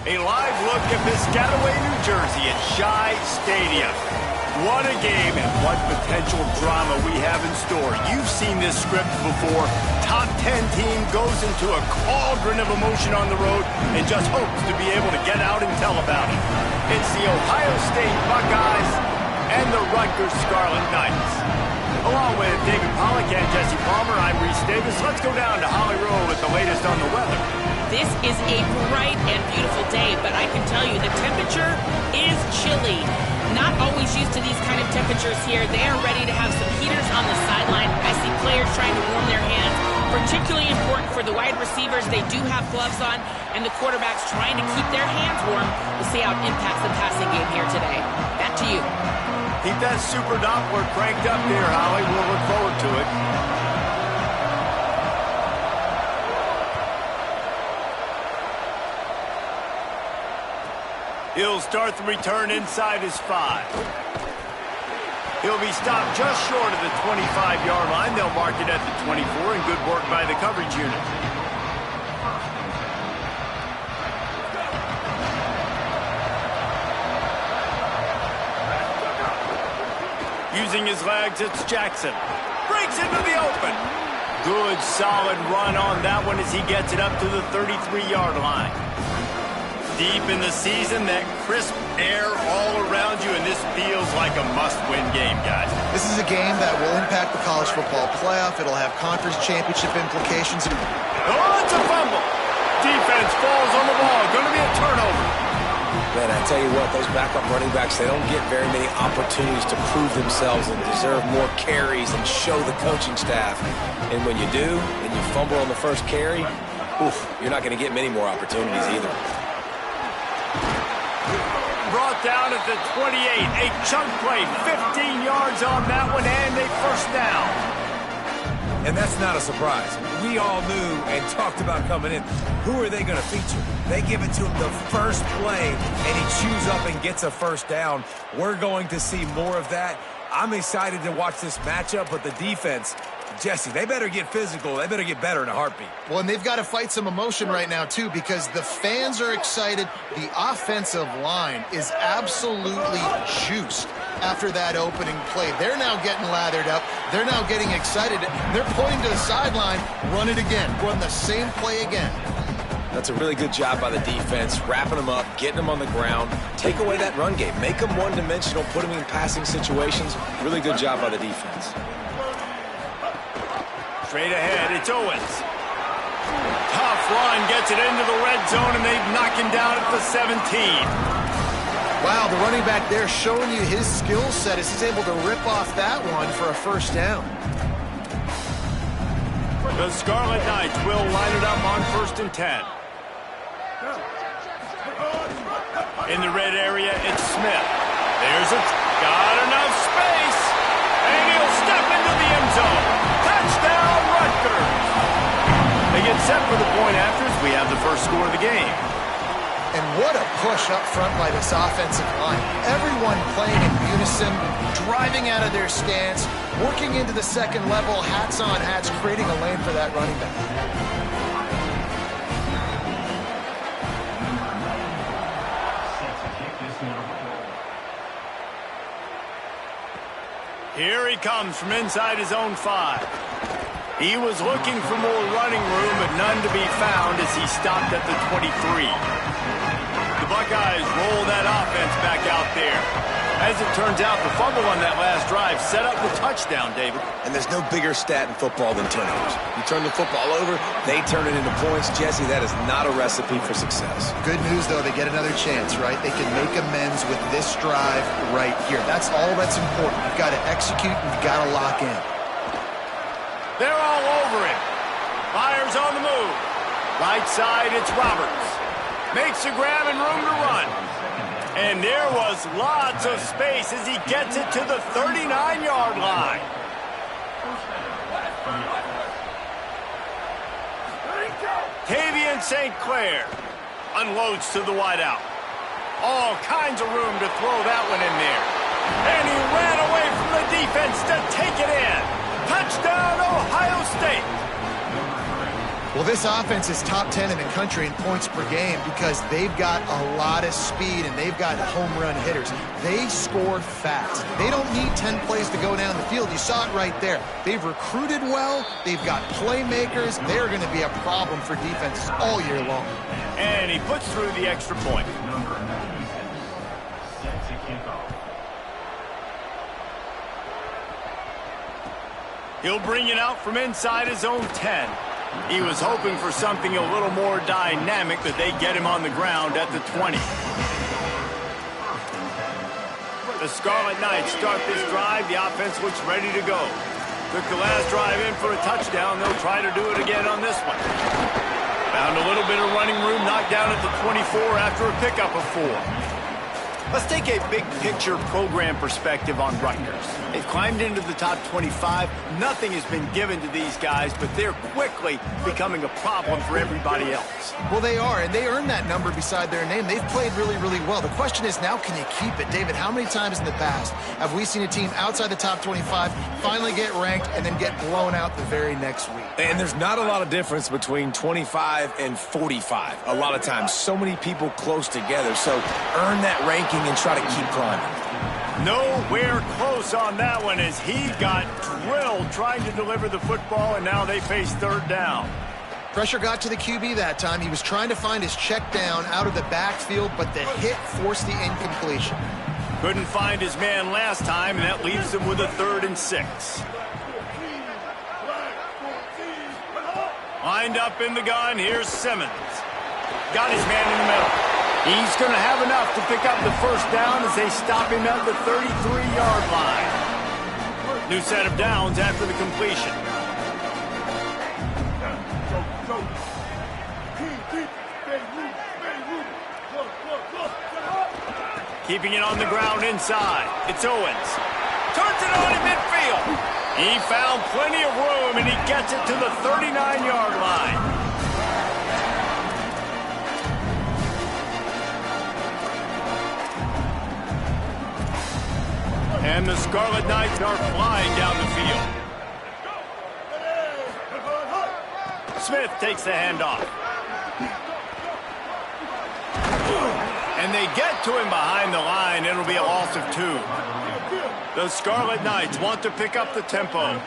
A live look at Piscataway, New Jersey at Shai Stadium. What a game and what potential drama we have in store. You've seen this script before. Top 10 team goes into a cauldron of emotion on the road and just hopes to be able to get out and tell about it. It's the Ohio State Buckeyes and the Rutgers Scarlet Knights. Along with David Pollack and Jesse Palmer, I'm Reese Davis. Let's go down to Holly Rowe with the latest on the weather. This is a bright and beautiful day, but I can tell you the temperature is chilly. Not always used to these kind of temperatures here. They are ready to have some heaters on the sideline. I see players trying to warm their hands. Particularly important for the wide receivers. They do have gloves on, and the quarterbacks trying to keep their hands warm. We'll see how it impacts the passing game here today. Back to you. Keep that super Doppler cranked up there, Holly. We'll look forward to it. He'll start the return inside his 5. He'll be stopped just short of the 25-yard line. They'll mark it at the 24, and good work by the coverage unit. Using his legs, it's Jackson. Breaks into the open. Good, solid run on that one as he gets it up to the 33-yard line. Deep in the season, that crisp air all around you, and this feels like a must-win game, guys. This is a game that will impact the college football playoff. It'll have conference championship implications. Oh, it's a fumble. Defense falls on the ball. Going to be a turnover. Man, I tell you what, those backup running backs, they don't get very many opportunities to prove themselves and deserve more carries and show the coaching staff. And when you do, and you fumble on the first carry, oof, you're not going to get many more opportunities either. Brought down at the 28. A chunk play, 15 yards on that one, and a first down. And that's not a surprise. We all knew and talked about coming in. Who are they going to feature? They give it to him the first play, and he chews up and gets a first down. We're going to see more of that. I'm excited to watch this matchup, but the defense, Jesse, they better get physical. They better get better in a heartbeat. Well, and they've got to fight some emotion right now, too, because the fans are excited. The offensive line is absolutely juiced after that opening play. They're now getting lathered up. They're now getting excited. They're pointing to the sideline. Run it again. Run the same play again. That's a really good job by the defense, wrapping them up, getting them on the ground. Take away that run game. Make them one-dimensional, put them in passing situations. Really good job by the defense. Straight ahead, it's Owens. Tough run, gets it into the red zone, and they knock him down at the 17. Wow, the running back there showing you his skill set as he's able to rip off that one for a first down. The Scarlet Knights will line it up on 1st and 10. In the red area, it's Smith. There's it. Got enough space. And he'll step into the end zone. Touchdown, Rutgers. They get set for the point after as we have the first score of the game. And what a push up front by this offensive line. Everyone playing in unison, driving out of their stance, working into the second level, hats on hats, creating a lane for that running back. Here he comes from inside his own 5. He was looking for more running room, but none to be found as he stopped at the 23. The Buckeyes roll that offense back out there. As it turns out, the fumble on that last drive set up the touchdown, David. And there's no bigger stat in football than turnovers. You turn the football over, they turn it into points. Jesse, that is not a recipe for success. Good news, though, they get another chance, right? They can make amends with this drive right here. That's all that's important. You've got to execute and you've got to lock in. They're all over him. Fires on the move. Right side, it's Roberts. Makes a grab and room to run. And there was lots of space as he gets it to the 39-yard line. Tavian St. Clair unloads to the wideout. All kinds of room to throw that one in there. And he ran away from the defense to take it in. Touchdown, Ohio State. Well, this offense is top 10 in the country in points per game because they've got a lot of speed and they've got home run hitters. They score fast. They don't need 10 plays to go down the field. You saw it right there. They've recruited well. They've got playmakers. They're going to be a problem for defenses all year long. And he puts through the extra point. He'll bring it out from inside his own 10. He was hoping for something a little more dynamic, but they get him on the ground at the 20. The Scarlet Knights start this drive. The offense looks ready to go. Took the last drive in for a touchdown. They'll try to do it again on this one. Found a little bit of running room, knocked down at the 24 after a pickup of 4. Let's take a big-picture program perspective on Rutgers. They've climbed into the top 25. Nothing has been given to these guys, but they're quickly becoming a problem for everybody else. Well, they are, and they earned that number beside their name. They've played really, really well. The question is now, can you keep it? David, how many times in the past have we seen a team outside the top 25 finally get ranked and then get blown out the very next week? And there's not a lot of difference between 25 and 45. A lot of times, so many people close together. So earn that ranking and try to keep climbing. Nowhere close on that one as he got drilled trying to deliver the football, and now they face 3rd down. Pressure got to the QB that time. He was trying to find his check down out of the backfield, but the hit forced the incompletion. Couldn't find his man last time, and that leaves him with a 3rd and 6. Lined up in the gun, here's Simmons. Got his man in the middle. He's going to have enough to pick up the first down as they stop him at the 33-yard line. New set of downs after the completion. Keeping it on the ground inside. It's Owens. Turns it on in midfield. He found plenty of room, and he gets it to the 39-yard line. And the Scarlet Knights are flying down the field. Smith takes the handoff. And they get to him behind the line. It'll be a loss of 2. The Scarlet Knights want to pick up the tempo.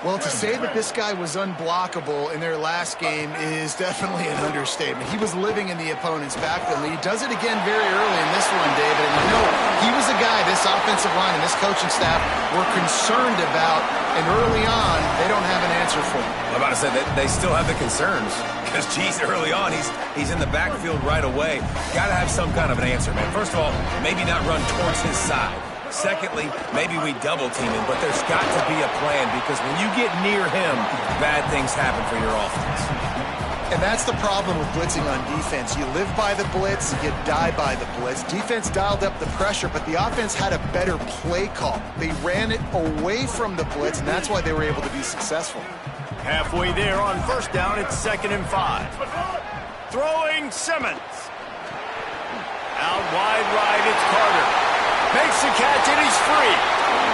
Well, to say that this guy was unblockable in their last game is definitely an understatement. He was living in the opponent's backfield. He does it again very early in this one, David. And you know, he was a guy this offensive line and this coaching staff were concerned about, and early on, they don't have an answer for him. I'm about to say that they still have the concerns because, geez, early on, he's in the backfield right away. Got to have some kind of an answer, man. First of all, maybe not run towards his side. Secondly, maybe we double-team him, but there's got to be a plan because when you get near him, bad things happen for your offense. And that's the problem with blitzing on defense. You live by the blitz, you die by the blitz. Defense dialed up the pressure, but the offense had a better play call. They ran it away from the blitz, and that's why they were able to be successful. Halfway there on first down, it's 2nd and 5. Throwing Simmons. Out wide right, it's Carter. Makes the catch, and he's free.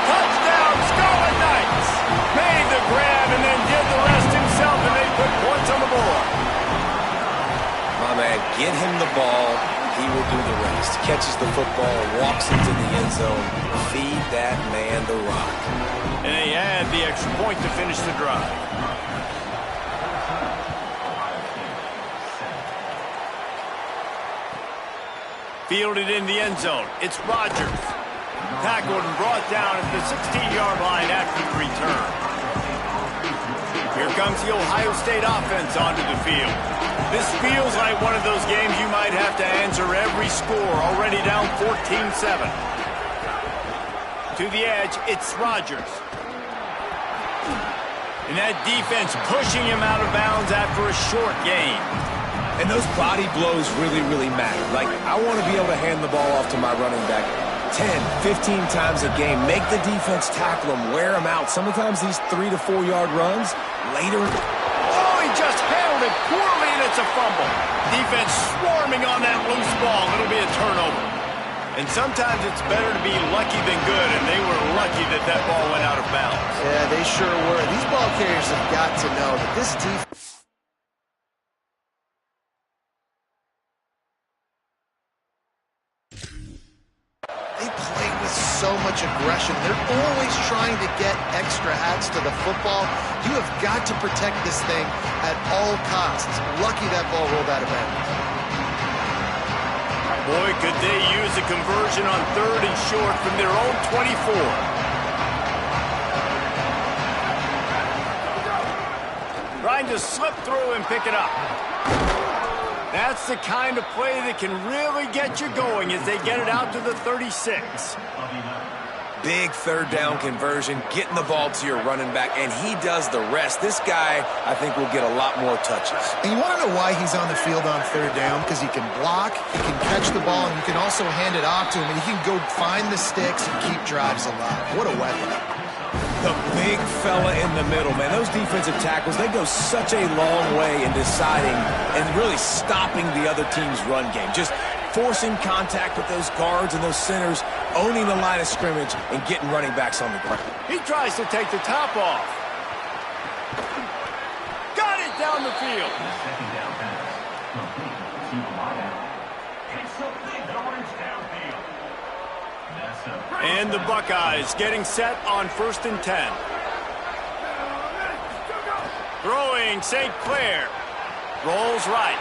Touchdown, Scarlet Knights. Made the grab and then did the rest himself, and they put points on the board. My man, get him the ball. He will do the rest. Catches the football, walks into the end zone. Feed that man the rock. And they add the extra point to finish the drive. Fielded in the end zone. It's Rodgers. Tackled and brought down at the 16-yard line after the return. Here comes the Ohio State offense onto the field. This feels like one of those games you might have to answer every score. Already down 14-7. To the edge, it's Rodgers. And that defense pushing him out of bounds after a short gain. And those body blows really, really matter. Like, I want to be able to hand the ball off to my running back 10, 15 times a game. Make the defense tackle him, wear him out. Sometimes these 3 to 4 yard runs, later. Oh, he just handled it poorly, and it's a fumble. Defense swarming on that loose ball. It'll be a turnover. And sometimes it's better to be lucky than good, and they were lucky that that ball went out of bounds. Yeah, they sure were. These ball carriers have got to know that this defense... so much aggression. They're always trying to get extra hats to the football. You have got to protect this thing at all costs. Lucky that ball rolled out of bounds. Boy, could they use a conversion on 3rd and short from their own 24. Trying to slip through and pick it up. That's the kind of play that can really get you going as they get it out to the 36. Big 3rd down conversion, getting the ball to your running back, and he does the rest. This guy, I think, will get a lot more touches. And you want to know why he's on the field on 3rd down? Because he can block, he can catch the ball, and you can also hand it off to him, and he can go find the sticks and keep drives alive. What a weapon. The big fella in the middle, man. Those defensive tackles, they go such a long way in deciding and really stopping the other team's run game. Just forcing contact with those guards and those centers, owning the line of scrimmage, and getting running backs on the ground. He tries to take the top off. Got it down the field. And the Buckeyes getting set on 1st and 10. Throwing St. Clair. Rolls right.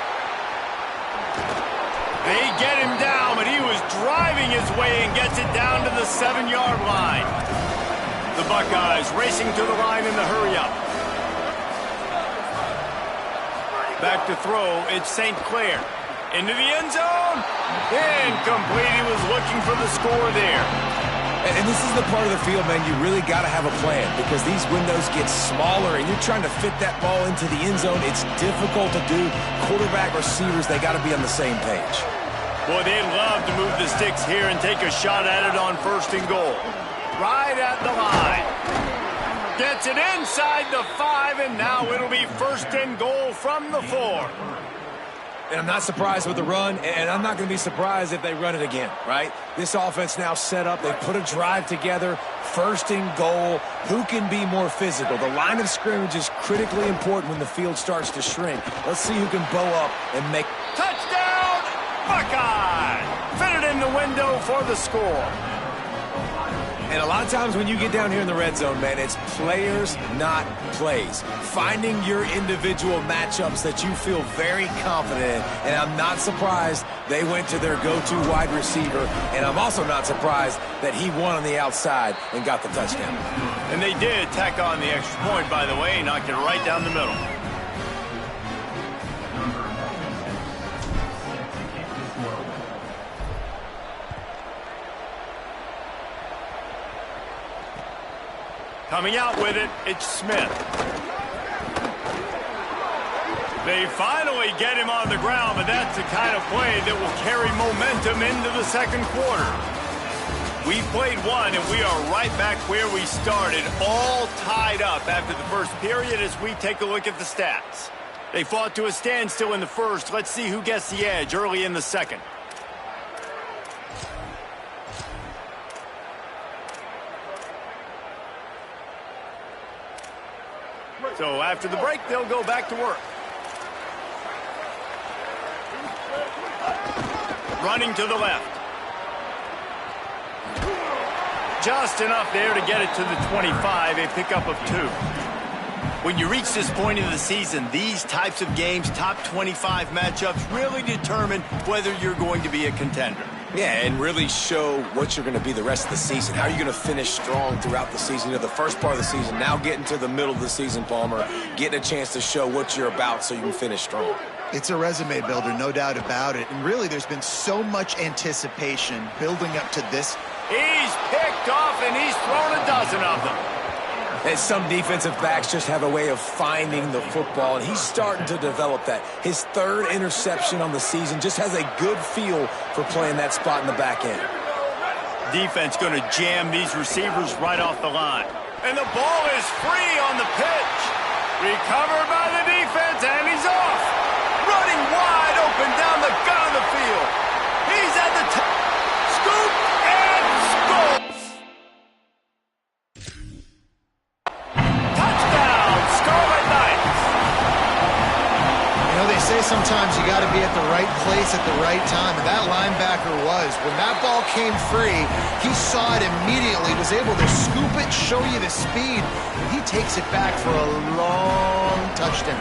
They get him down, but he was driving his way and gets it down to the 7-yard line. The Buckeyes racing to the line in the hurry-up. Back to throw, it's St. Clair. Into the end zone. Incomplete. He was looking for the score there. And this is the part of the field, man, you really got to have a plan because these windows get smaller and you're trying to fit that ball into the end zone. It's difficult to do. Quarterback, receivers, they got to be on the same page. Boy, they'd love to move the sticks here and take a shot at it on 1st and goal. Right at the line. Gets it inside the 5, and now it'll be first and goal from the 4. And I'm not surprised with the run, and I'm not going to be surprised if they run it again, right? This offense now set up. They put a drive together, first and goal. Who can be more physical? The line of scrimmage is critically important when the field starts to shrink. Let's see who can bow up and make... Touchdown, Buckeyes! Fit it in the window for the score. And a lot of times when you get down here in the red zone, man, it's players, not plays. Finding your individual matchups that you feel very confident in. And I'm not surprised they went to their go-to wide receiver. And I'm also not surprised that he won on the outside and got the touchdown. And they did tack on the extra point, by the way, knocked it right down the middle. Coming out with it, it's Smith. They finally get him on the ground, but that's the kind of play that will carry momentum into the second quarter. We played one, and we are right back where we started, all tied up after the first period as we take a look at the stats. They fought to a standstill in the first. Let's see who gets the edge early in the second. So after the break, they'll go back to work. Running to the left. Just enough there to get it to the 25, a pickup of 2. When you reach this point in the season, these types of games, top 25 matchups, really determine whether you're going to be a contender. Yeah, and really show what you're going to be the rest of the season. How are you going to finish strong throughout the season? You know, the first part of the season, now getting to the middle of the season, Palmer, getting a chance to show what you're about so you can finish strong. It's a resume builder, no doubt about it. And really, there's been so much anticipation building up to this. He's picked off, and he's thrown a dozen of them. And some defensive backs just have a way of finding the football, and he's starting to develop that. His 3rd interception on the season, just has a good feel for playing that spot in the back end. Defense going to jam these receivers right off the line. And the ball is free on the pitch. Recovered by the defense, and he's off. Running wide open down the gut of the field. He's at the top. Scoop and score. Say sometimes you got to be at the right place at the right time, and that linebacker was. When that ball came free, he saw it immediately, was able to scoop it, show you the speed, and he takes it back for a long touchdown.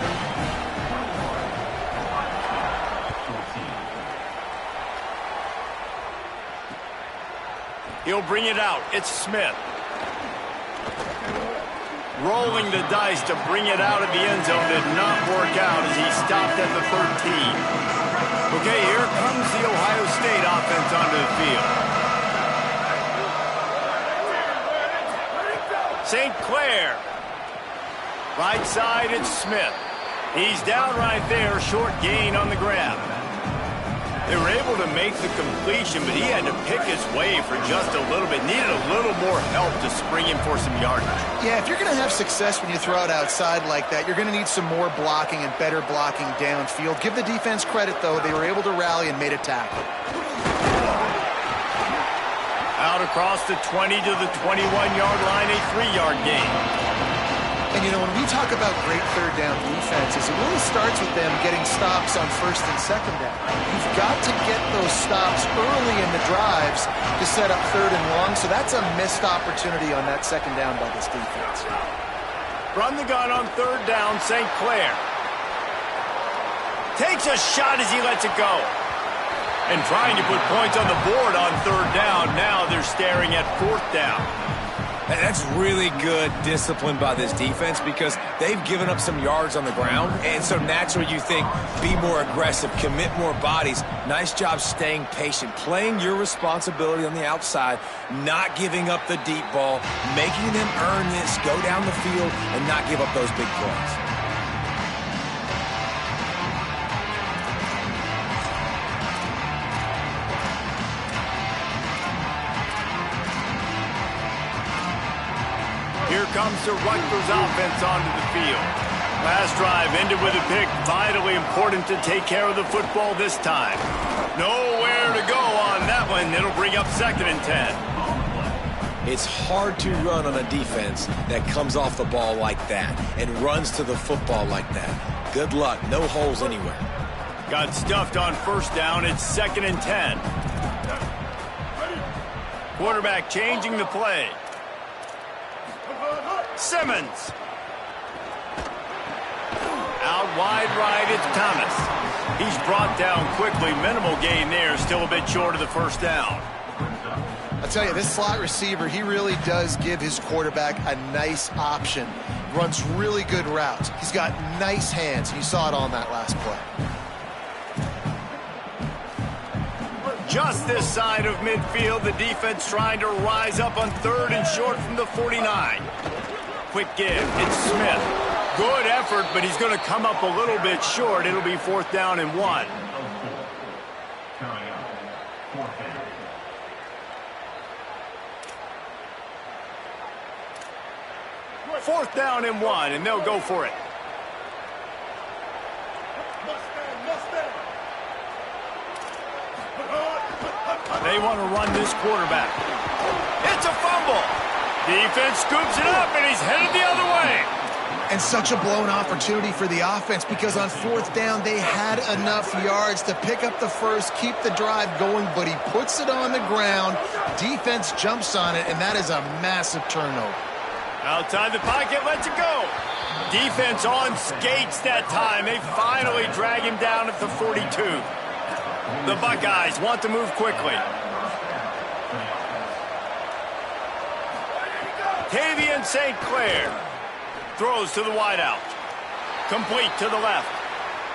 He'll bring it out. It's Smith. Rolling the dice to bring it out of the end zone did not work out as he stopped at the 13. Okay, here comes the Ohio State offense onto the field. St. Clair. Right side, it's Smith. He's down right there, short gain on the grab. They were able to make the completion, but he had to pick his way for just a little bit. Needed a little more help to spring him for some yardage. Yeah, if you're going to have success when you throw it outside like that, you're going to need some more blocking and better blocking downfield. Give the defense credit, though. They were able to rally and made a tackle. Out across the 20 to the 21-yard line, a 3-yard gain. And, you know, when we talk about great third down defenses, it really starts with them getting stops on first and second down. You've got to get those stops early in the drives to set up third and long, so that's a missed opportunity on that second down by this defense. Run the gun on third down, St. Clair. Takes a shot as he lets it go. And trying to put points on the board on third down, now they're staring at fourth down. And that's really good discipline by this defense because they've given up some yards on the ground. And so naturally you think, be more aggressive, commit more bodies. Nice job staying patient, playing your responsibility on the outside, not giving up the deep ball, making them earn this, go down the field, and not give up those big plays. Here comes the Rutgers offense onto the field. Last drive ended with a pick. Vitally important to take care of the football this time. Nowhere to go on that one. It'll bring up 2nd and 10. It's hard to run on a defense that comes off the ball like that and runs to the football like that. Good luck. No holes anywhere. Got stuffed on 1st down. It's 2nd and 10. Quarterback changing the play. Simmons. Out wide right, it's Thomas. He's brought down quickly. Minimal gain there. Still a bit short of the 1st down. I tell you, this slot receiver, he really does give his quarterback a nice option. Runs really good routes. He's got nice hands. You saw it on that last play. Just this side of midfield, the defense trying to rise up on 3rd and short from the 49. Quick give. It's Smith. Good effort, but he's going to come up a little bit short. It'll be 4th down and 1. Fourth down and 1, and they'll go for it. They want to run this quarterback. It's a fumble. Defense scoops it up, and he's headed the other way. And such a blown opportunity for the offense because on 4th down, they had enough yards to pick up the first, keep the drive going, but he puts it on the ground. Defense jumps on it, and that is a massive turnover. Outside the pocket, lets it go. Defense on skates that time. They finally drag him down at the 42. The Buckeyes want to move quickly. Tavian St. Clair throws to the wideout. Complete to the left.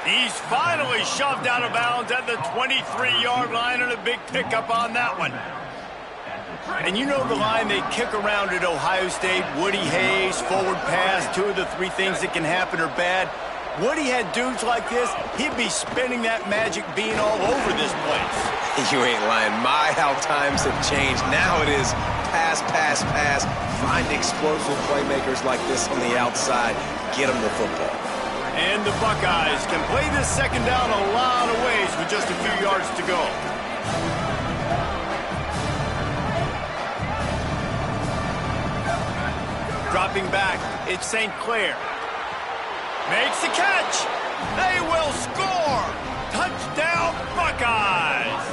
He's finally shoved out of bounds at the 23-yard line, and a big pickup on that one. And you know the line they kick around at Ohio State, Woody Hayes, forward pass, 2 of the 3 things that can happen are bad. Woody had dudes like this, he'd be spinning that magic bean all over this place. You ain't lying. My, how times have changed. Now it is pass, pass, pass. Find explosive playmakers like this on the outside. Get them the football. And the Buckeyes can play this 2nd down a lot of ways with just a few yards to go. Dropping back, it's St. Clair. Makes the catch. They will score. Touchdown, Buckeyes.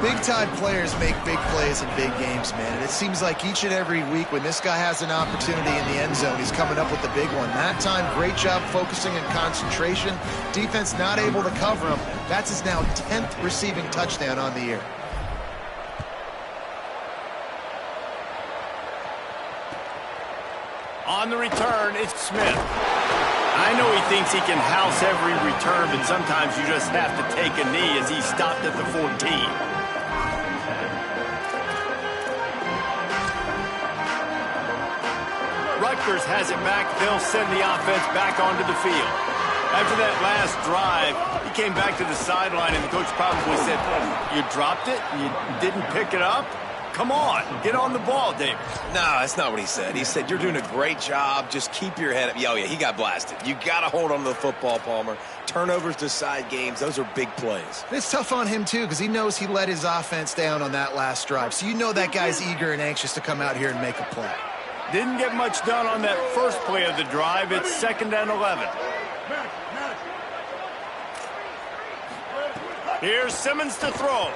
Big-time players make big plays in big games, man. And it seems like each and every week when this guy has an opportunity in the end zone, he's coming up with the big one. That time, great job focusing and concentration. Defense not able to cover him. That's his now 10th receiving touchdown on the year. On the return, it's Smith. I know he thinks he can house every return, but sometimes you just have to take a knee as he stopped at the 14. Rutgers has it back. They'll send the offense back onto the field. After that last drive, he came back to the sideline, and the coach probably said, "You dropped it? You didn't pick it up? Come on, get on the ball, David." No, that's not what he said. He said, "You're doing a great job. Just keep your head up." Oh, yeah, he got blasted. You got to hold on to the football, Palmer. Turnovers decide games. Those are big plays. It's tough on him, too, because he knows he let his offense down on that last drive. So you know that guy's eager and anxious to come out here and make a play. Didn't get much done on that first play of the drive. It's 2nd and 11. Here's Simmons to throw.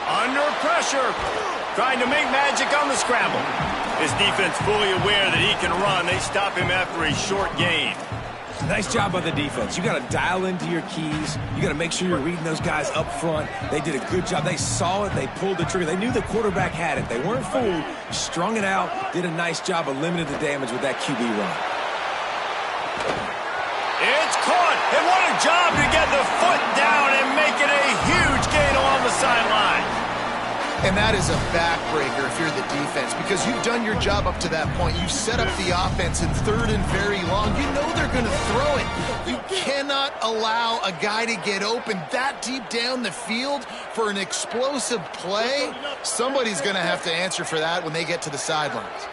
Under pressure. Trying to make magic on the scramble. His defense fully aware that he can run. They stop him after a short gain. Nice job by the defense. You got to dial into your keys. You got to make sure you're reading those guys up front. They did a good job. They saw it. They pulled the trigger. They knew the quarterback had it. They weren't fooled. Strung it out. Did a nice job of limiting the damage with that QB run. It's caught. And what a job to get the foot down and make it a huge gain along the sideline. And that is a backbreaker if you're the defense, because you've done your job up to that point. You set up the offense in 3rd and very long. You know they're going to throw it. You cannot allow a guy to get open that deep down the field for an explosive play. Somebody's going to have to answer for that when they get to the sidelines.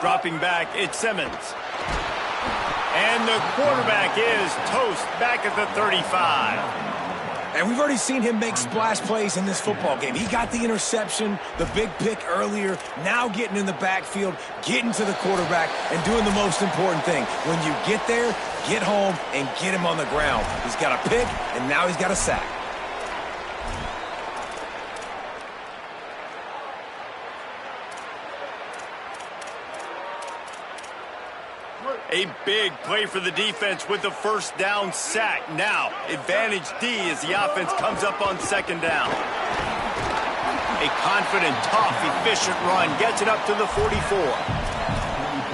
Dropping back, it's Simmons. And the quarterback is toast back at the 35. And we've already seen him make splash plays in this football game. He got the interception, the big pick earlier, now getting in the backfield, getting to the quarterback, and doing the most important thing. When you get there, get home and get him on the ground. He's got a pick, and now he's got a sack. A big play for the defense with the first down sack. Now, advantage D as the offense comes up on second down. A confident, tough, efficient run gets it up to the 44.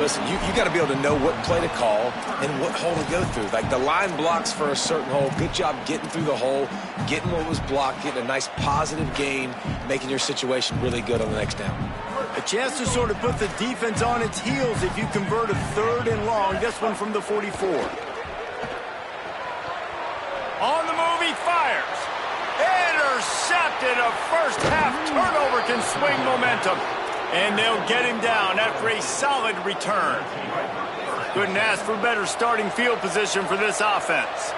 Listen, you got to be able to know what play to call and what hole to go through. Like the line blocks for a certain hole. Good job getting through the hole, getting what was blocked, getting a nice positive gain, making your situation really good on the next down. A chance to sort of put the defense on its heels if you convert a 3rd and long. This one from the 44. On the move, he fires. Intercepted. A first half turnover can swing momentum. And they'll get him down after a solid return. Couldn't ask for better starting field position for this offense.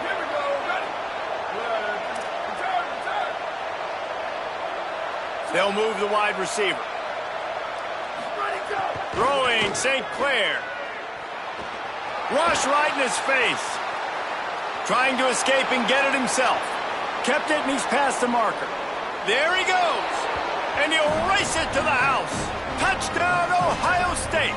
They'll move the wide receiver. Throwing St. Clair. Rush right in his face. Trying to escape and get it himself. Kept it and he's past the marker. There he goes. And he'll race it to the house. Touchdown, Ohio State.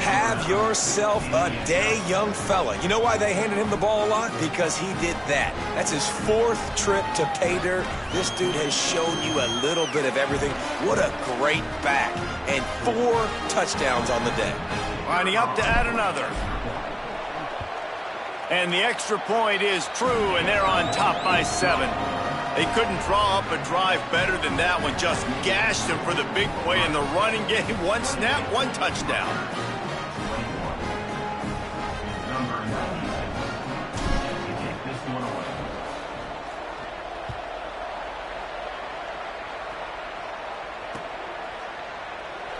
Have yourself a day, young fella. You know why they handed him the ball a lot? Because he did that. That's his 4th trip to pay dirt. This dude has shown you a little bit of everything. What a great back. And 4 touchdowns on the day. Lining up to add another. And the extra point is true, and they're on top by 7. They couldn't draw up a drive better than that one. Just gashed them for the big play in the running game. 1 snap, 1 touchdown.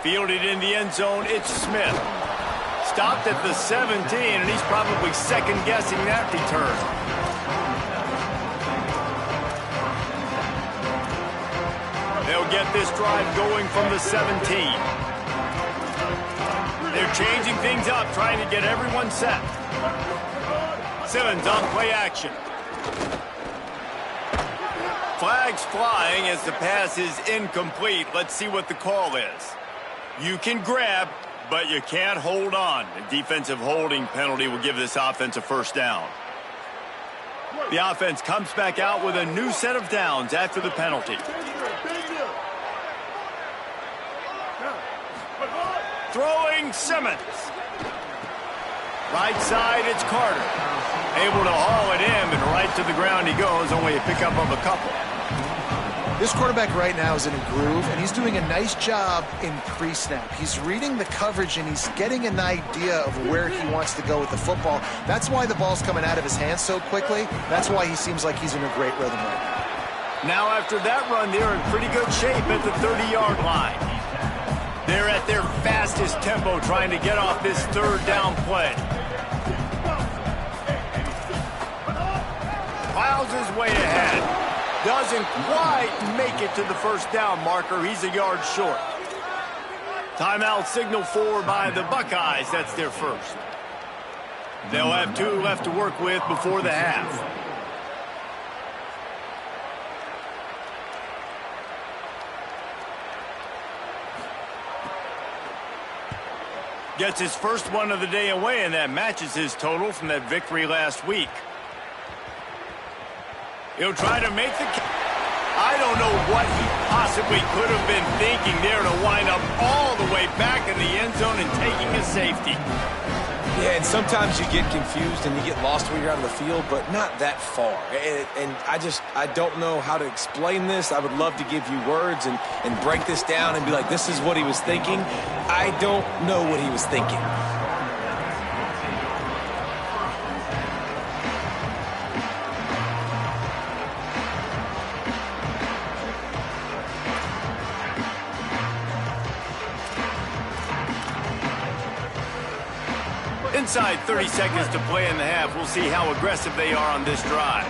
Fielded in the end zone, it's Smith. Stopped at the 17, and he's probably second-guessing that return. They'll get this drive going from the 17. They're changing things up, trying to get everyone set. Simmons on play action. Flags flying as the pass is incomplete. Let's see what the call is. You can grab, but you can't hold on. A defensive holding penalty will give this offense a first down. The offense comes back out with a new set of downs after the penalty. Throwing Simmons. Right side, it's Carter. Able to haul it in, and right to the ground he goes, only a pickup of a couple. This quarterback right now is in a groove, and he's doing a nice job in pre-snap. He's reading the coverage, and he's getting an idea of where he wants to go with the football. That's why the ball's coming out of his hands so quickly. That's why he seems like he's in a great rhythm right now. Now, after that run, they're in pretty good shape at the 30-yard line. They're at their fastest tempo trying to get off this 3rd down play. Plows his way ahead. Doesn't quite make it to the first down marker. He's a yard short. Timeout signal for by the Buckeyes. That's their first. They'll have 2 left to work with before the half. Gets his first one of the day away, and that matches his total from that victory last week. He'll try to make the... I don't know what he possibly could have been thinking there to wind up all the way back in the end zone and taking a safety. Yeah, and sometimes you get confused and you get lost when you're out of the field, but not that far. And I don't know how to explain this. I would love to give you words and break this down and be like, this is what he was thinking. I don't know what he was thinking. Inside 30 seconds to play in the half. We'll see how aggressive they are on this drive.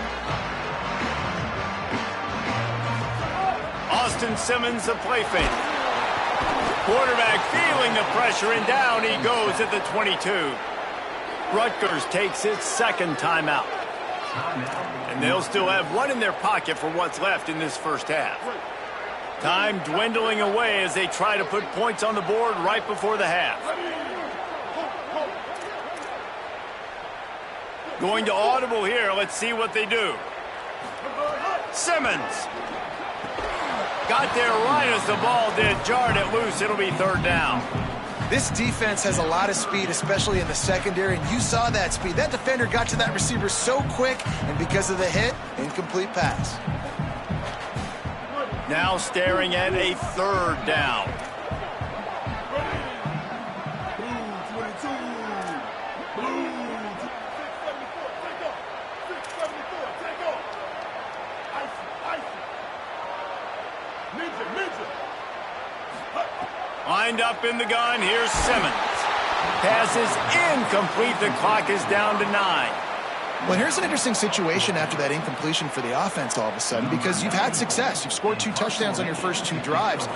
Austin Simmons, the play fake. Quarterback feeling the pressure, and down he goes at the 22. Rutgers takes its second timeout. And they'll still have one in their pocket for what's left in this first half. Time dwindling away as they try to put points on the board right before the half. Going to audible here. Let's see what they do. Simmons. Got there right as the ball did. Jarred it loose. It'll be third down. This defense has a lot of speed, especially in the secondary, and you saw that speed. That defender got to that receiver so quick, and because of the hit, incomplete pass. Now staring at a third down. Lined up in the gun, here's Simmons. Pass is incomplete, the clock is down to 9. Well, here's an interesting situation after that incompletion for the offense all of a sudden, because you've had success. You've scored 2 touchdowns on your first 2 drives.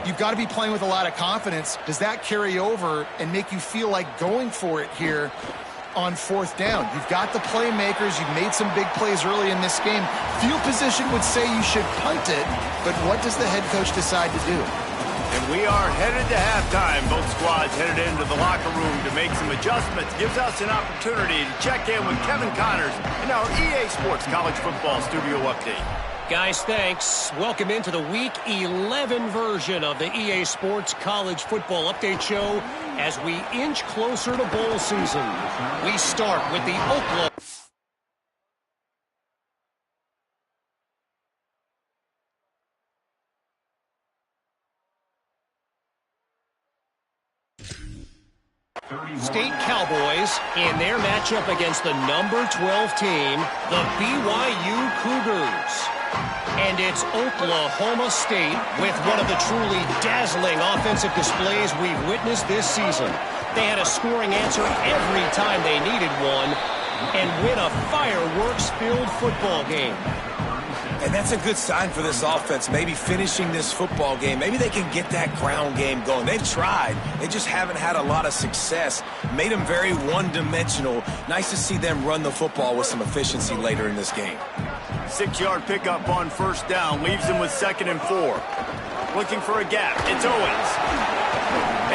You've got to be playing with a lot of confidence. Does that carry over and make you feel like going for it here on 4th down? You've got the playmakers. You've made some big plays early in this game. Field position would say you should punt it, but what does the head coach decide to do? And we are headed to halftime. Both squads headed into the locker room to make some adjustments. Gives us an opportunity to check in with Kevin Connors in our EA Sports College Football Studio Update. Guys, thanks. Welcome into the Week 11 version of the EA Sports College Football Update Show as we inch closer to bowl season. We start with the Oklahoma. State Cowboys in their matchup against the number 12 team, the BYU Cougars. And it's Oklahoma State with one of the truly dazzling offensive displays we've witnessed this season. They had a scoring answer every time they needed one and win a fireworks-filled football game. And that's a good sign for this offense, maybe finishing this football game. Maybe they can get that ground game going. They've tried. They just haven't had a lot of success. Made them very one-dimensional. Nice to see them run the football with some efficiency later in this game. 6-yard pickup on first down. Leaves them with 2nd and 4. Looking for a gap. It's Owens.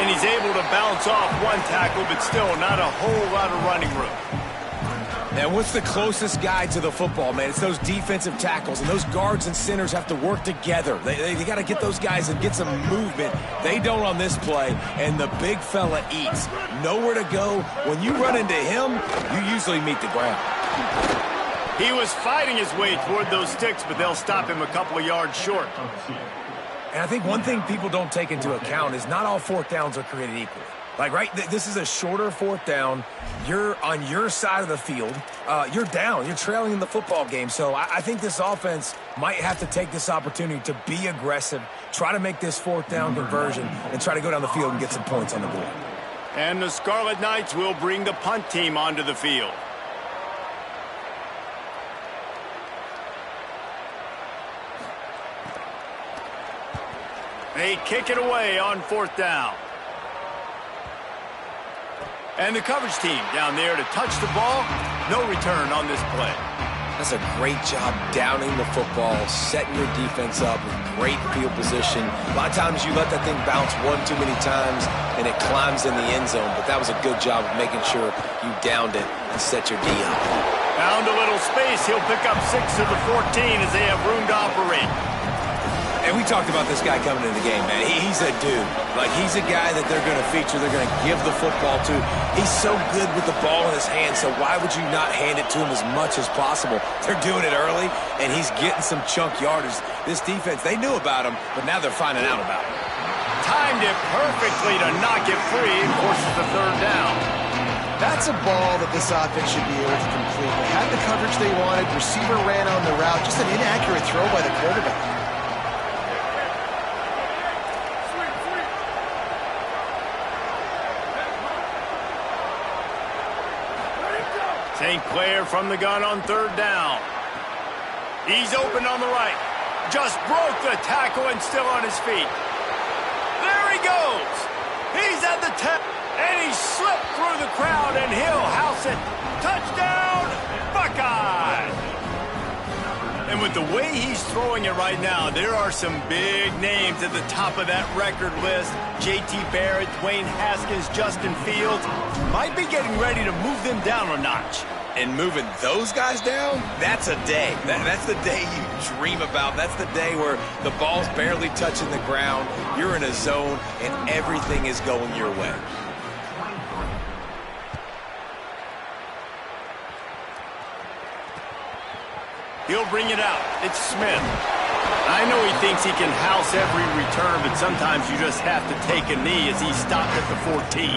And he's able to bounce off one tackle, but still not a whole lot of running room. And what's the closest guy to the football, man? It's those defensive tackles, and those guards and centers have to work together. They got to get those guys and get some movement. They don't on this play, and the big fella eats. Nowhere to go. When you run into him, you usually meet the ground. He was fighting his way toward those sticks, but they'll stop him a couple of yards short. And I think one thing people don't take into account is not all 4th downs are created equal. Like, right, this is a shorter 4th down. You're on your side of the field. You're down. You're trailing in the football game. So I think this offense might have to take this opportunity to be aggressive, try to make this 4th down conversion, and try to go down the field and get some points on the board. And the Scarlet Knights will bring the punt team onto the field. They kick it away on 4th down. And the coverage team down there to touch the ball. No return on this play. That's a great job downing the football, setting your defense up with great field position. A lot of times you let that thing bounce one too many times and it climbs in the end zone, but that was a good job of making sure you downed it and set your D up. Found a little space. He'll pick up 6 of the 14 as they have room to operate. And we talked about this guy coming into the game, man. He's a dude. Like, he's a guy that they're going to feature, they're going to give the football to. He's so good with the ball in his hand, so why would you not hand it to him as much as possible? They're doing it early, and he's getting some chunk yardage. This defense, they knew about him, but now they're finding out about him. Timed it perfectly to knock it free and forces the 3rd down. That's a ball that this offense should be able to complete. They had the coverage they wanted. Receiver ran on the route. Just an inaccurate throw by the quarterback. St. Clair from the gun on third down. He's open on the right. Just broke the tackle and still on his feet. There he goes. He's at the 10. And he slipped through the crowd, and he'll house it. Touchdown, Buckeyes! And with the way he's throwing it right now, there are some big names at the top of that record list. J.T. Barrett, Dwayne Haskins, Justin Fields might be getting ready to move them down a notch. And moving those guys down, that's a day. That's the day you dream about. That's the day where the ball's barely touching the ground, you're in a zone, and everything is going your way. He'll bring it out. It's Smith. I know he thinks he can house every return, but sometimes you just have to take a knee as he stopped at the 14.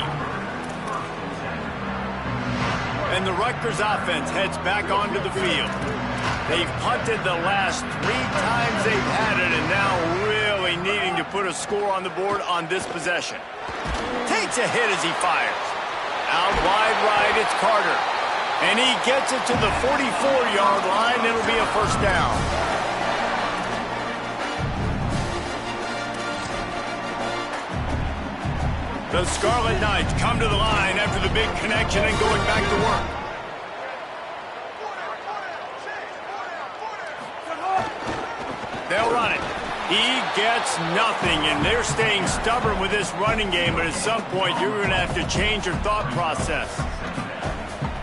And the Rutgers offense heads back onto the field. They've punted the last 3 times they've had it, and now really needing to put a score on the board on this possession. Takes a hit as he fires. Out wide right, it's Carter. And he gets it to the 44-yard line. It'll be a first down. The Scarlet Knights come to the line after the big connection and going back to work. They'll run it. He gets nothing, and they're staying stubborn with this running game, but at some point you're going to have to change your thought process.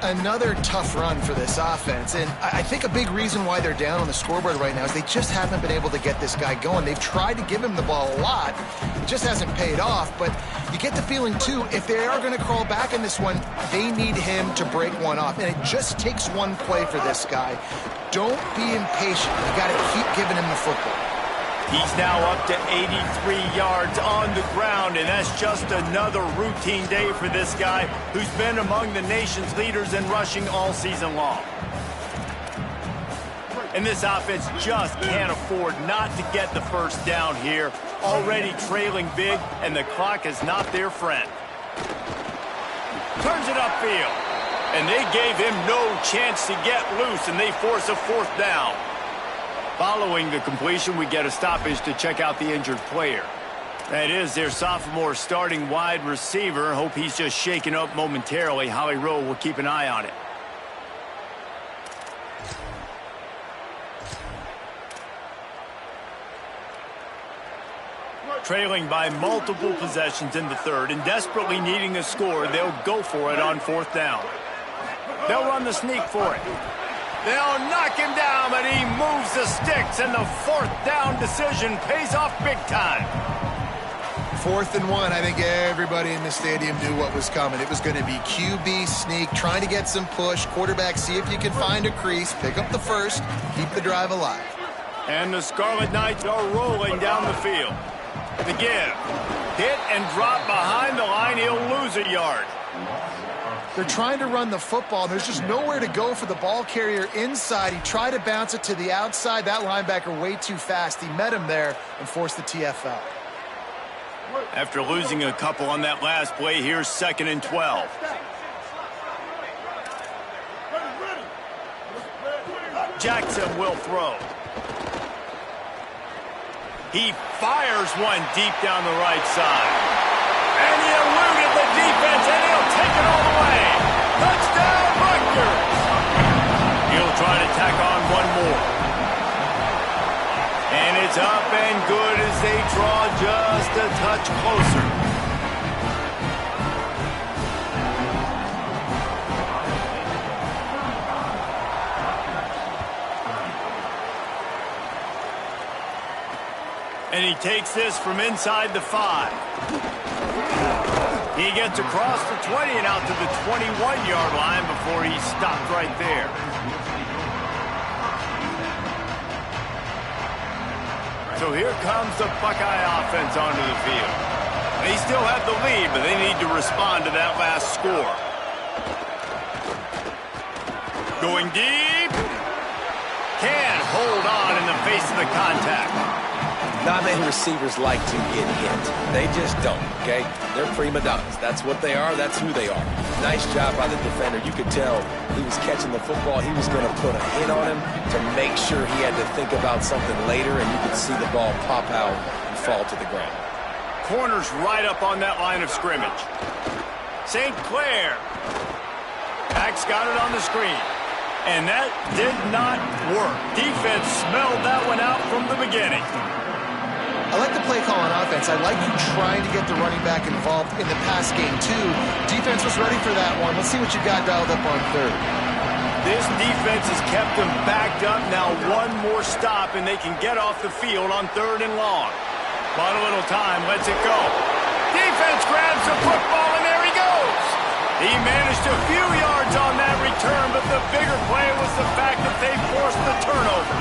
Another tough run for this offense, and I think a big reason why they're down on the scoreboard right now is they just haven't been able to get this guy going. They've tried to give him the ball a lot. It just hasn't paid off, but you get the feeling, too, if they are going to crawl back in this one, they need him to break one off, and it just takes one play for this guy. Don't be impatient. You got to keep giving him the football. He's now up to 83 yards on the ground, and that's just another routine day for this guy who's been among the nation's leaders in rushing all season long. And this offense just can't afford not to get the first down here. Already trailing big, and the clock is not their friend. Turns it upfield, and they gave him no chance to get loose, and they force a fourth down. Following the completion, we get a stoppage to check out the injured player. That is their sophomore starting wide receiver. Hope he's just shaken up momentarily. Holly Rowe will keep an eye on it. Trailing by multiple possessions in the third and desperately needing a score, they'll go for it on fourth down. They'll run the sneak for it. They'll knock him down, but he moves the sticks, and the fourth down decision pays off big time. 4th and 1, I think everybody in the stadium knew what was coming. It was going to be QB sneak, trying to get some push. Quarterback, see if you can find a crease, pick up the first, keep the drive alive. And the Scarlet Knights are rolling down the field. The give. Hit and drop behind the line. He'll lose a yard. They're trying to run the football. There's just nowhere to go for the ball carrier inside. He tried to bounce it to the outside. That linebacker way too fast. He met him there and forced the TFL. After losing a couple on that last play, here's 2nd and 12. Jackson will throw. He fires one deep down the right side. And he eluded the defense, and he'll take it all the way. Touchdown, Rutgers! He'll try to tack on one more. And it's up and good as they draw just a touch closer. And he takes this from inside the 5. He gets across the 20 and out to the 21-yard line before he's stopped right there. So here comes the Buckeye offense onto the field. They still have the lead, but they need to respond to that last score. Going deep. Can't hold on in the face of the contact. Not many receivers like to get hit. They just don't, okay? They're prima donnas. That's what they are. That's who they are. Nice job by the defender. You could tell he was catching the football. He was going to put a hit on him to make sure he had to think about something later, and you could see the ball pop out and fall to the ground. Corner's right up on that line of scrimmage. St. Clair. Max got it on the screen. And that did not work. Defense smelled that one out from the beginning. I like the play call on offense. I like you trying to get the running back involved in the pass game, too. Defense was ready for that one. Let's see what you got dialed up on third. This defense has kept them backed up. Now one more stop, and they can get off the field on 3rd and long. But a little time, lets it go. Defense grabs the football, and there he goes. He managed a few yards on that return, but the bigger play was the fact that they forced the turnover.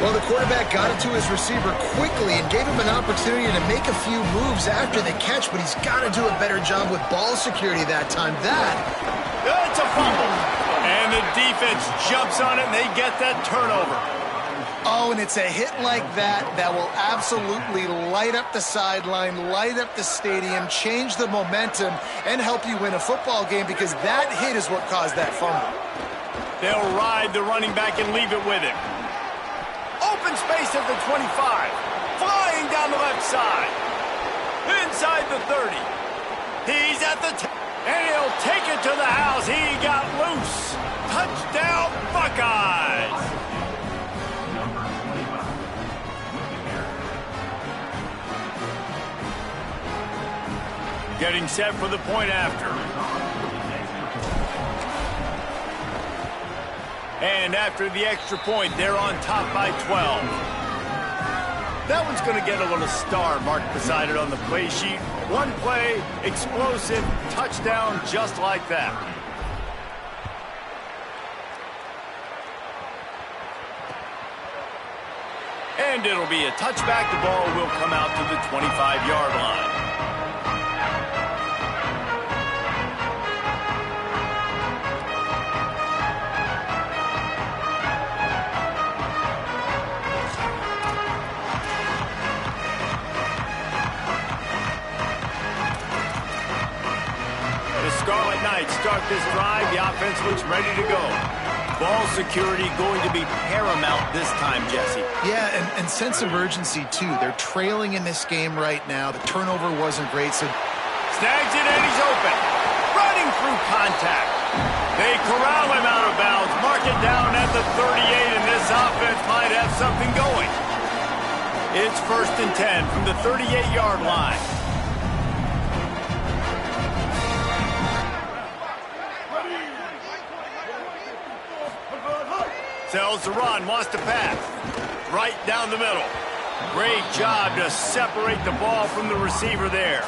Well, the quarterback got it to his receiver quickly and gave him an opportunity to make a few moves after the catch, but he's got to do a better job with ball security that time. It's a fumble. And the defense jumps on it, and they get that turnover. Oh, and it's a hit like that that will absolutely light up the sideline, light up the stadium, change the momentum, and help you win a football game, because that hit is what caused that fumble. They'll ride the running back and leave it with him. Open space at the 25. Flying down the left side. Inside the 30. He's at the 10. And he'll take it to the house. He got loose. Touchdown, Buckeyes. Getting set for the point after. And after the extra point, they're on top by 12. That one's going to get a little star marked beside it on the play sheet. One play, explosive, touchdown, just like that. And it'll be a touchback. The ball will come out to the 25-yard line. Scarlet Knights start this drive. The offense looks ready to go. Ball security going to be paramount this time, Jesse. Yeah, and sense of urgency, too. They're trailing in this game right now. The turnover wasn't great, so... Snags it, and he's open. Running through contact. They corral him out of bounds. Mark it down at the 38, and this offense might have something going. It's 1st and 10 from the 38-yard line. Sells the run, wants to pass. Right down the middle. Great job to separate the ball from the receiver there.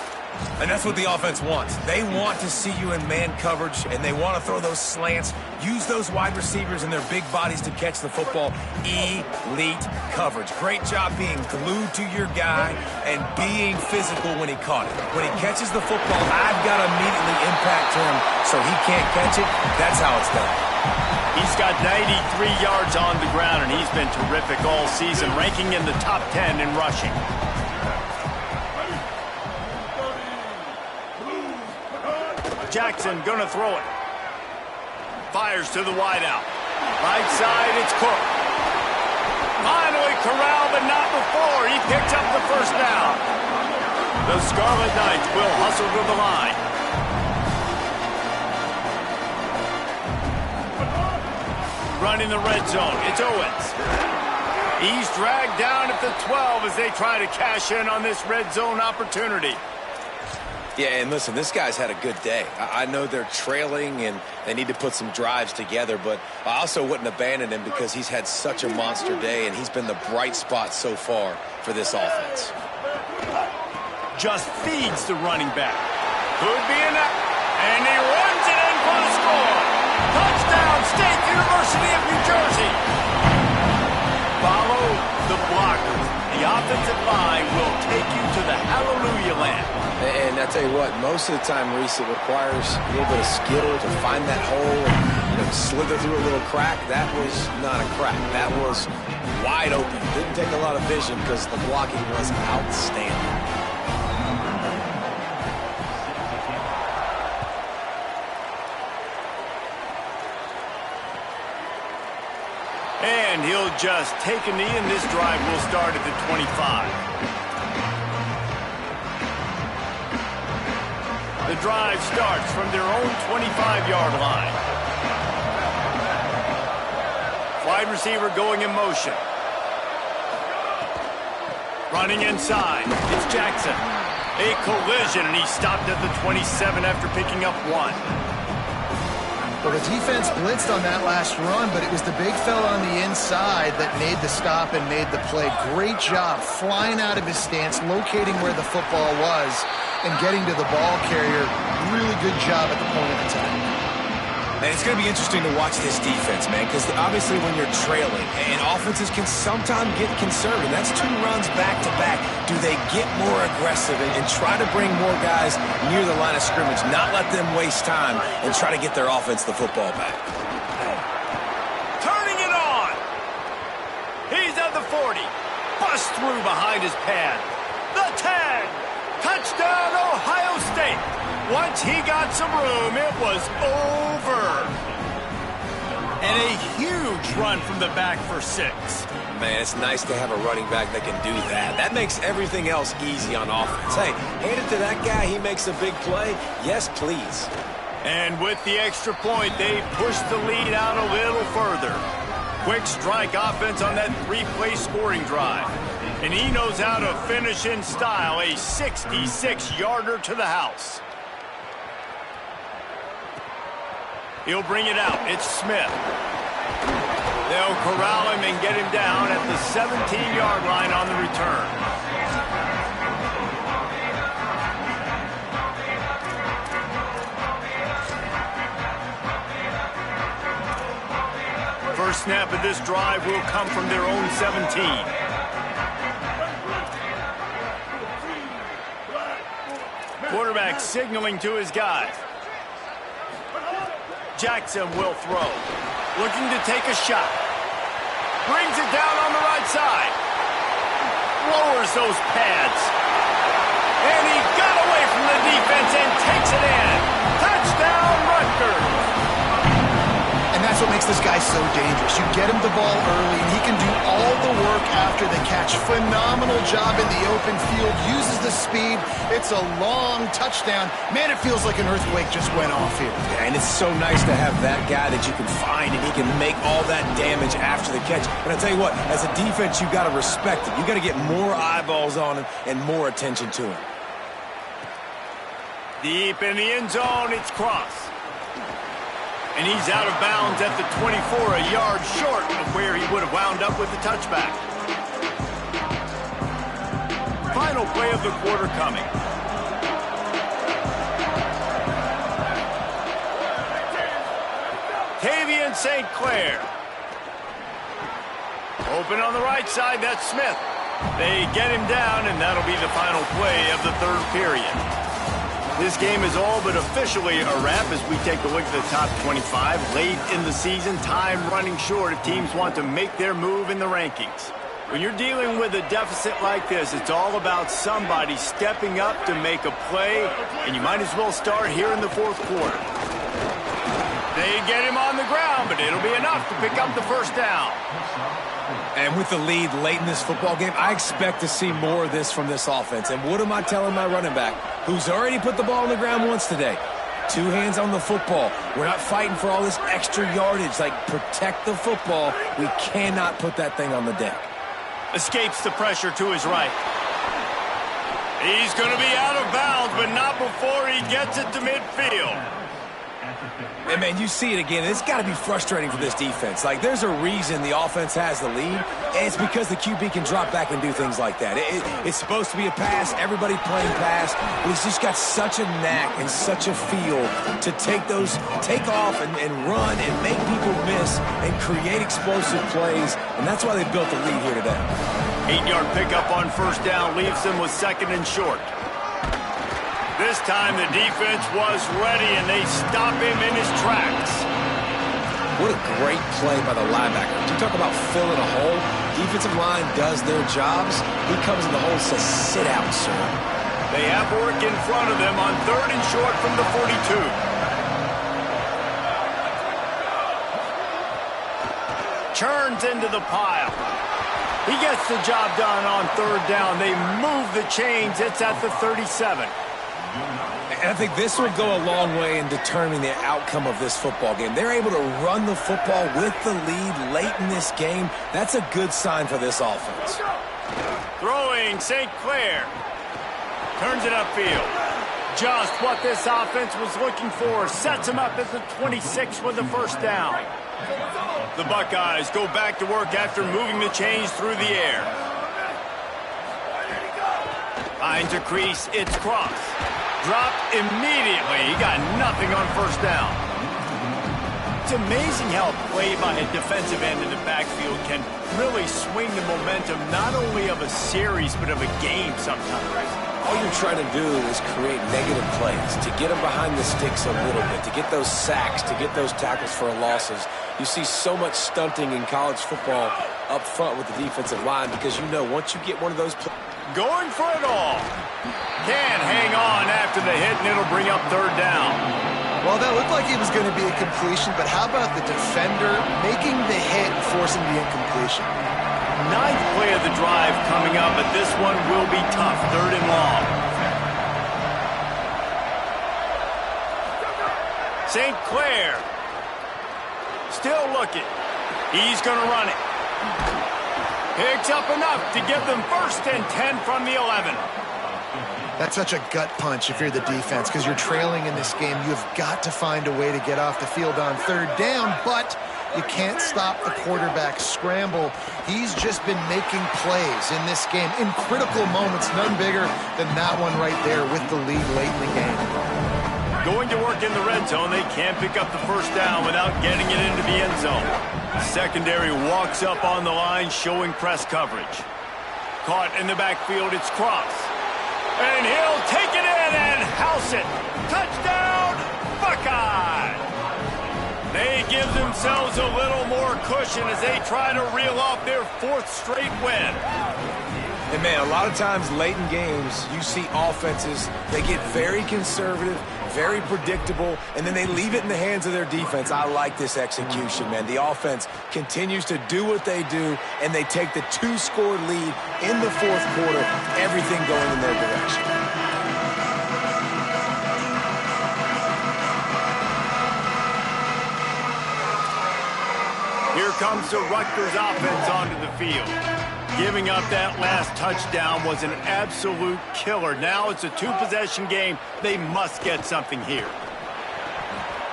And that's what the offense wants. They want to see you in man coverage, and they want to throw those slants, use those wide receivers and their big bodies to catch the football. Elite coverage. Great job being glued to your guy and being physical when he caught it. When he catches the football, I've got to immediately impact him so he can't catch it. That's how it's done. He's got 93 yards on the ground, and he's been terrific all season, ranking in the top 10 in rushing. Jackson gonna throw it. Fires to the wideout. Right side, it's Cook. Finally corralled, but not before. He picks up the first down. The Scarlet Knights will hustle to the line. Running the red zone, it's Owens. He's dragged down at the 12 as they try to cash in on this red zone opportunity. Yeah, and listen, this guy's had a good day. I know they're trailing and they need to put some drives together, but I also wouldn't abandon him because he's had such a monster day, and he's been the bright spot so far for this offense. Just feeds the running back. Could be enough. And he runs it in for the score. Touchdown, State University of New Jersey. Follow the blockers. The offensive line will take you to the hallelujah land. And I tell you what, most of the time, Reese, it requires a little bit of skill to find that hole and slither through a little crack. That was not a crack. That was wide open. Didn't take a lot of vision because the blocking was outstanding. And he'll just take a knee, and this drive will start at the 25. The drive starts from their own 25-yard line. Wide receiver going in motion. Running inside. It's Jackson. A collision, and he stopped at the 27 after picking up 1. Well, the defense blitzed on that last run, but it was the big fella on the inside that made the stop and made the play. Great job flying out of his stance, locating where the football was, and getting to the ball carrier. Really good job at the point of attack. And it's going to be interesting to watch this defense, man, because obviously when you're trailing, and offenses can sometimes get conservative. That's 2 runs back-to-back. Do they get more aggressive and try to bring more guys near the line of scrimmage, not let them waste time, and try to get their offense the football back? Turning it on. He's at the 40. Bust through behind his pad. The 10. Touchdown, Ohio State. Once he got some room, it was over. And a huge run from the back for 6. Man, it's nice to have a running back that can do that. That makes everything else easy on offense. Hey, hand it to that guy. He makes a big play. Yes, please. And with the extra point, they push the lead out a little further. Quick strike offense on that 3-play scoring drive. And he knows how to finish in style, a 66-yarder to the house. He'll bring it out. It's Smith. They'll corral him and get him down at the 17-yard line on the return. First snap of this drive will come from their own 17. Quarterback signaling to his guys. Jackson will throw. Looking to take a shot. Brings it down on the right side. Lowers those pads. And he got away from the defense and takes it in. Touchdown, Rutgers. And that's what makes this guy so dangerous. You get him the ball early, and he can do all the work after the catch. Phenomenal job in the open field. Uses the speed. It's a long touchdown. Man, it feels like an earthquake just went off here. Yeah, and it's so nice to have that guy that you can find, and he can make all that damage after the catch. But I tell you what, as a defense, you got to respect him. You got to get more eyeballs on him and more attention to him. Deep in the end zone, it's Cross. And he's out of bounds at the 24, a yard short of where he would have wound up with the touchback. Final play of the quarter coming. Tavian St. Clair. Open on the right side, that's Smith. They get him down, and that'll be the final play of the third period. This game is all but officially a wrap as we take a look at the top 25. Late in the season, time running short if teams want to make their move in the rankings. When you're dealing with a deficit like this, it's all about somebody stepping up to make a play, and you might as well start here in the fourth quarter. They get him on the ground, but it'll be enough to pick up the first down. And with the lead late in this football game, I expect to see more of this from this offense. And what am I telling my running back, who's already put the ball on the ground once today? 2 hands on the football. We're not fighting for all this extra yardage. Like, protect the football. We cannot put that thing on the deck. Escapes the pressure to his right. He's going to be out of bounds, but not before he gets it to midfield. And, man, you see it again. It's got to be frustrating for this defense. Like, there's a reason the offense has the lead, and it's because the QB can drop back and do things like that. It's supposed to be a pass. Everybody playing pass. But he's just got such a knack and such a feel to take off and run and make people miss and create explosive plays, and that's why they built the lead here today. 8-yard pickup on first down leaves them with second and short. This time the defense was ready, and they stop him in his tracks. What a great play by the linebacker. You talk about filling a hole. Defensive line does their jobs. He comes in the hole and says, sit out, sir. They have work in front of them on 3rd and short from the 42. Turns into the pile. He gets the job done on 3rd down. They move the chains. It's at the 37. And I think this will go a long way in determining the outcome of this football game. They're able to run the football with the lead late in this game. That's a good sign for this offense. Throwing St. Clair. Turns it upfield. Just what this offense was looking for. Sets him up at the 26 with the first down. The Buckeyes go back to work after moving the chains through the air. Finds a crease. It's Cross. Dropped immediately. He got nothing on first down. It's amazing how a play by a defensive end in the backfield can really swing the momentum not only of a series but of a game sometimes. All you're trying to do is create negative plays, to get them behind the sticks a little bit, to get those sacks, to get those tackles for losses. You see so much stunting in college football up front with the defensive line because you know once you get one of those plays. Going for it all. Can hang on after the hit, and it'll bring up 3rd down. Well, that looked like it was going to be a completion, but how about the defender making the hit, forcing the incompletion? 9th play of the drive coming up, but this one will be tough. 3rd and long. St. Clair. Still looking. He's going to run it. Picks up enough to give them 1st and 10 from the 11. That's such a gut punch if you're the defense because you're trailing in this game. You've got to find a way to get off the field on 3rd down, but you can't stop the quarterback scramble. He's just been making plays in this game in critical moments, none bigger than that one right there with the lead late in the game. Going to work in the red zone. They can't pick up the first down without getting it into the end zone. Secondary walks up on the line, showing press coverage. Caught in the backfield, it's Cross. And he'll take it in and house it. Touchdown, Buckeye! They give themselves a little more cushion as they try to reel off their 4th straight win. And, man, a lot of times late in games, you see offenses, they get very conservative, very predictable, and then they leave it in the hands of their defense. I like this execution, man. The offense continues to do what they do, and they take the 2-score lead in the 4th quarter, everything going in their direction. Here comes the Rutgers offense onto the field. Giving up that last touchdown was an absolute killer. Now it's a 2-possession game. They must get something here.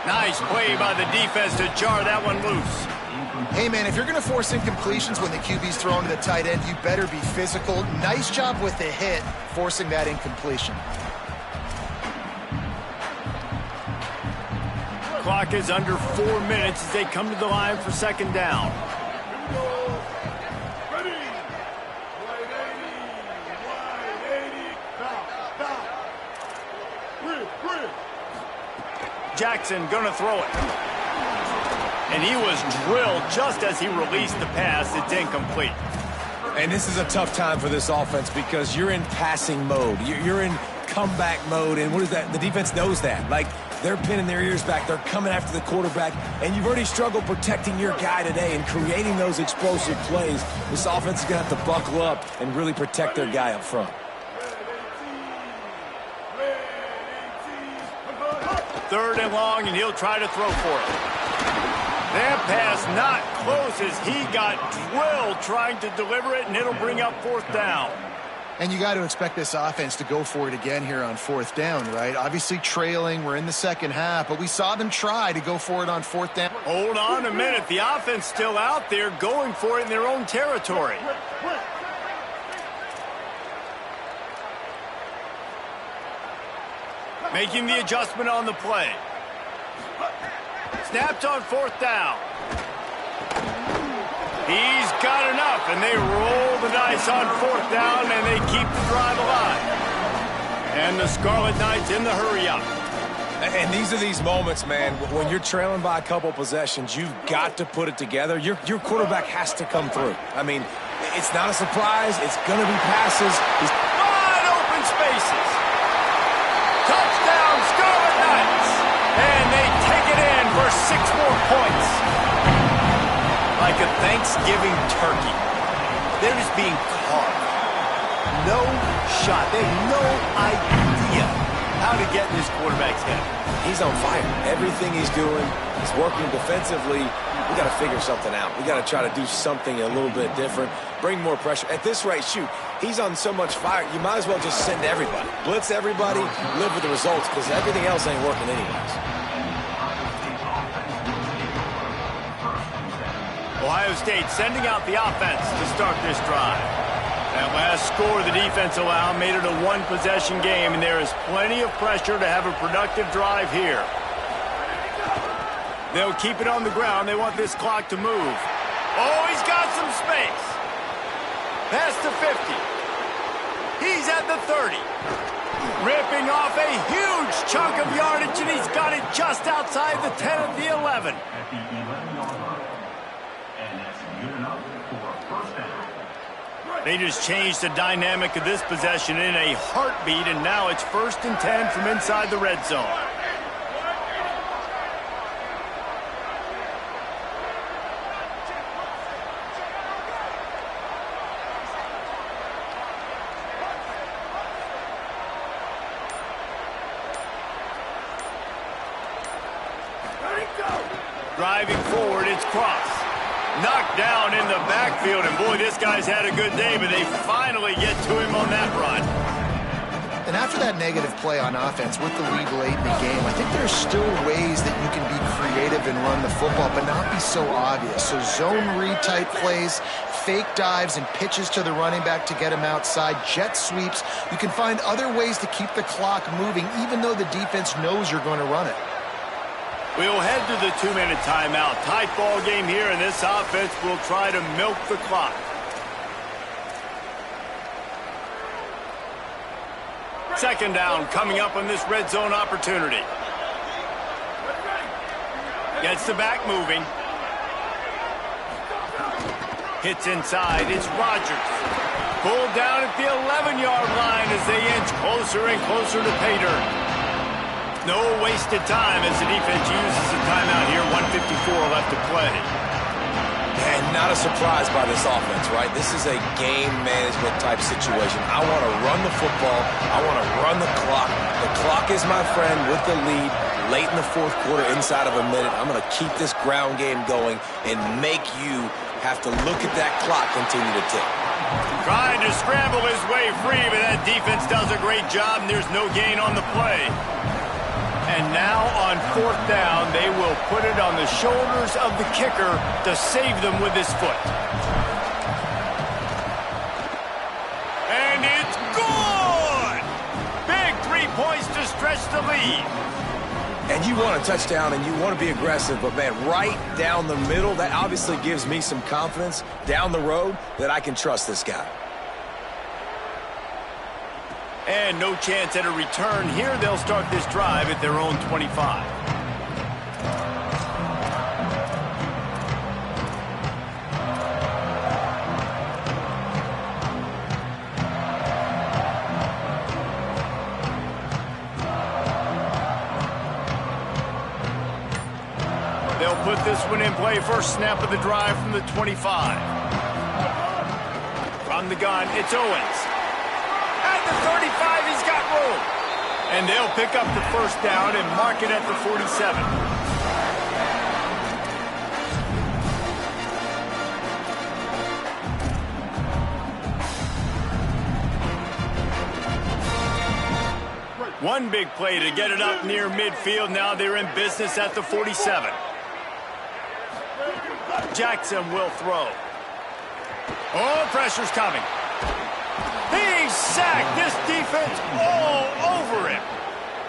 Nice play by the defense to jar that one loose. Hey, man, if you're going to force incompletions when the QB's thrown to the tight end, you better be physical. Nice job with the hit, forcing that incompletion. Clock is under 4 minutes as they come to the line for 2nd down. Jackson gonna throw it. And he was drilled just as he released the pass. It's incomplete. And this is a tough time for this offense because you're in passing mode. You're in comeback mode, and what is that? The defense knows that. Like, they're pinning their ears back. They're coming after the quarterback, and you've already struggled protecting your guy today and creating those explosive plays. This offense is going to have to buckle up and really protect their guy up front. 3rd and long, and he'll try to throw for it. That pass not close as he got drilled trying to deliver it, and it'll bring up 4th down. And you got to expect this offense to go for it again here on 4th down, right? Obviously trailing, we're in the 2nd half, but we saw them try to go for it on 4th down. Hold on a minute. The offense still out there going for it in their own territory. Making the adjustment on the play. Snapped on 4th down. He's got enough, and they roll the dice on 4th down, and they keep the drive alive. And the Scarlet Knights in the hurry-up. And these are these moments, man, when you're trailing by a couple possessions, you've got to put it together. Your quarterback has to come through. I mean, it's not a surprise. It's going to be passes. He's wide open spaces. Touchdown, Scarlet Knights. And they take it in for 6 more points. Like a Thanksgiving turkey. They're just being carved. No shot. They have no idea how to get in this quarterback's head. He's on fire. Everything he's doing is working defensively. We got to figure something out. We got to try to do something a little bit different. Bring more pressure. At this rate, shoot, he's on so much fire, you might as well just send everybody. Blitz everybody, live with the results, because everything else ain't working anyways. Ohio State sending out the offense to start this drive. That last score the defense allowed made it a one-possession game, and there is plenty of pressure to have a productive drive here. They'll keep it on the ground. They want this clock to move. Oh, he's got some space. Past the 50. He's at the 30. Ripping off a huge chunk of yardage, and he's got it just outside the 10 of the 11. They just changed the dynamic of this possession in a heartbeat, and now it's 1st and 10 from inside the red zone. Driving forward, it's Cross. Knocked down in the backfield, and boy, this guy's had a good day, but they finally get to him on that run. And after that negative play on offense with the lead late in the game, I think there's still ways that you can be creative and run the football, but not be so obvious. So zone read type plays, fake dives and pitches to the running back to get him outside, jet sweeps. You can find other ways to keep the clock moving, even though the defense knows you're going to run it. We'll head to the 2-minute timeout. Tight ball game here, and this offense will try to milk the clock. Second down coming up on this red zone opportunity. Gets the back moving. Hits inside. It's Rodgers. Pulled down at the 11-yard line as they inch closer and closer to pay dirt. No wasted time as the defense uses a timeout here. 1:54 left to play. And not a surprise by this offense, right? This is a game management type situation. I want to run the football. I want to run the clock. The clock is my friend with the lead. Late in the 4th quarter, inside of a minute, I'm going to keep this ground game going and make you have to look at that clock continue to tick. Trying to scramble his way free, but that defense does a great job, and there's no gain on the play. And now on 4th down, they will put it on the shoulders of the kicker to save them with his foot. And it's good! Big 3 points to stretch the lead. And you want a touchdown and you want to be aggressive, but man, right down the middle, that obviously gives me some confidence down the road that I can trust this guy. And no chance at a return here. They'll start this drive at their own 25. They'll put this one in play. First snap of the drive from the 25. From the gun, it's Owens. At the 35, he's got room. And they'll pick up the first down and mark it at the 47. One big play to get it up near midfield. Now they're in business at the 47. Jackson will throw. Oh, pressure's coming. He's sacked. This defense all over him.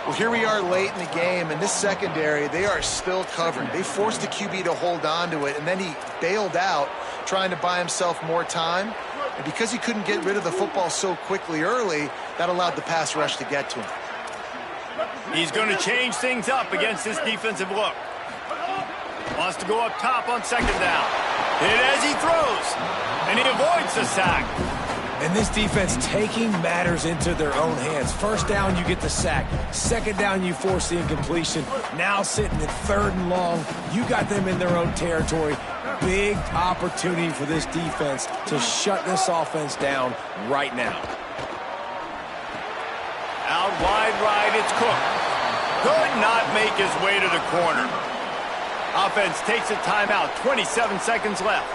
Well, here we are late in the game, and this secondary, they are still covering. They forced the QB to hold on to it, and then he bailed out, trying to buy himself more time. And because he couldn't get rid of the football so quickly early, that allowed the pass rush to get to him. He's going to change things up against this defensive look. Wants to go up top on second down. Hit as he throws, and he avoids the sack. And this defense taking matters into their own hands. First down, you get the sack. Second down, you force the incompletion. Now sitting at third and long, you got them in their own territory. Big opportunity for this defense to shut this offense down right now. Out wide right, it's Cook. Could not make his way to the corner. Offense takes a timeout, 27 seconds left.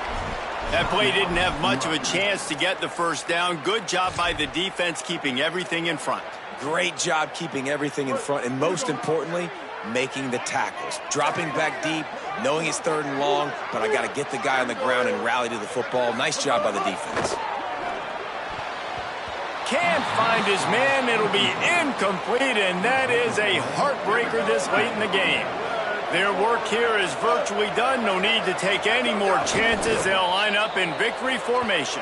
That play didn't have much of a chance to get the first down. Good job by the defense keeping everything in front. Great job keeping everything in front, and most importantly, making the tackles. Dropping back deep, knowing it's third and long, but I got to get the guy on the ground and rally to the football. Nice job by the defense. Can't find his man. It'll be incomplete, and that is a heartbreaker this late in the game. Their work here is virtually done. No need to take any more chances. They'll line up in victory formation.